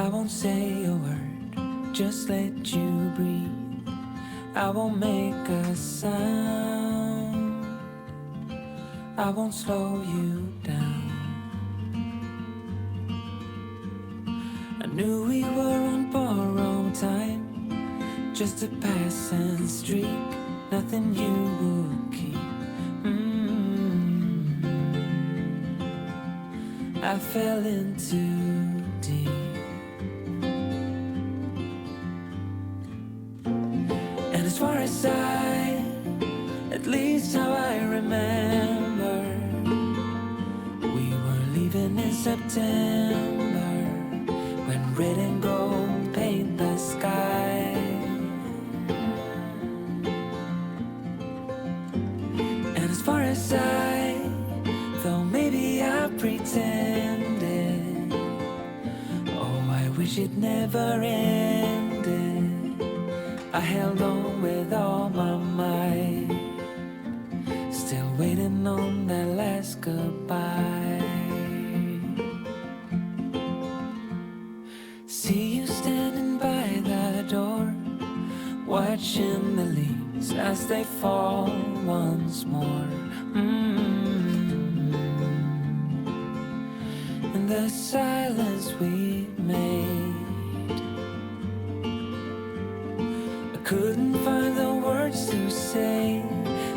I won't say a word, just let you breathe. I won't make a sound, I won't slow you down. I knew we were on borrowed time, just a passing streak, nothing you would keep. I fell in too deep. And as far as at least how I remember, we were leaving in September, when red and gold paint the sky. And as far as though maybe I pretended, oh, I wish it never ended. I held on with all my might, still waiting on that last goodbye. See you standing by the door, watching the leaves as they fall once more. In the silence we made, I couldn't find the words to say.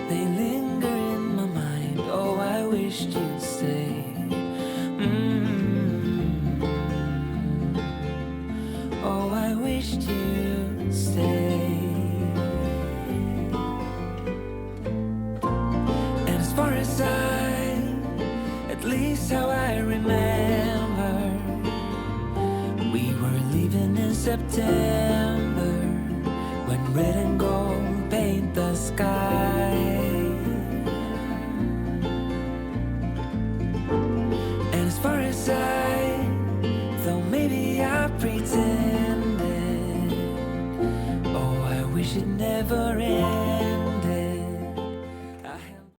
They linger in my mind. Oh, I wished you'd stay. Oh, I wished you'd stay. And as far as at least how I remember, we were leaving in September, when red and gold paint the sky. And as far as though maybe I pretended, oh, I wish it never ended. I held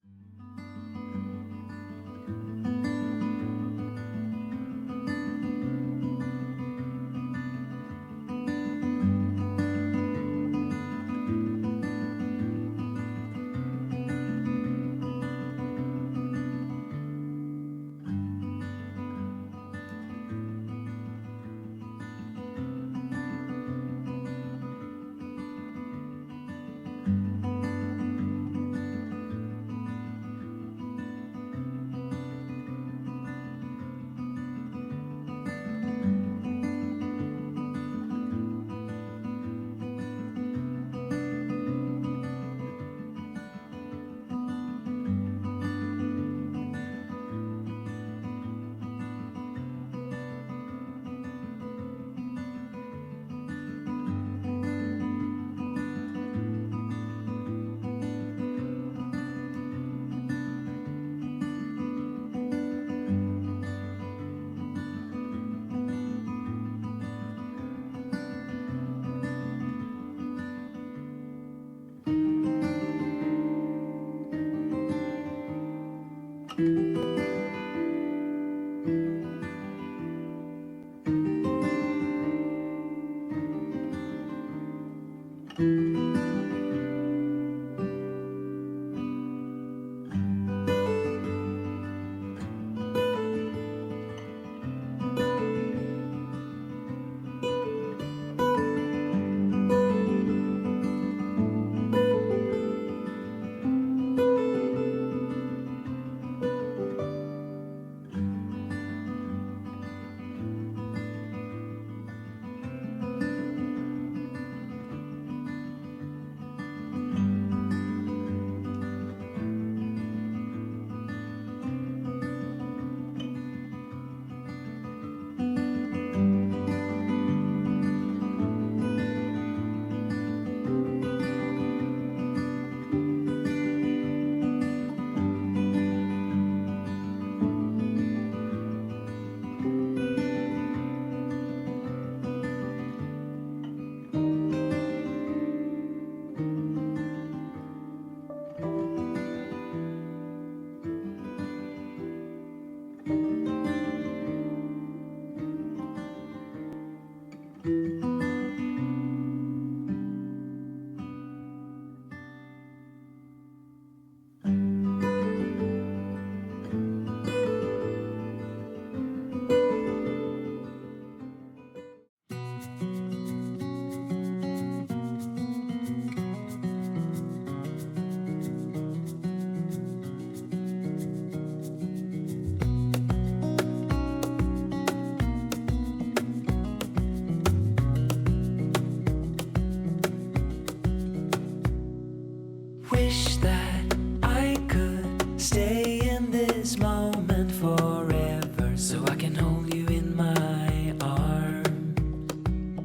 in this moment forever, so I can hold you in my arm.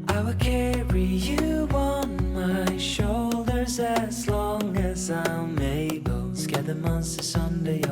I will carry you on my shoulders as long as I'm able. Scare the monsters under your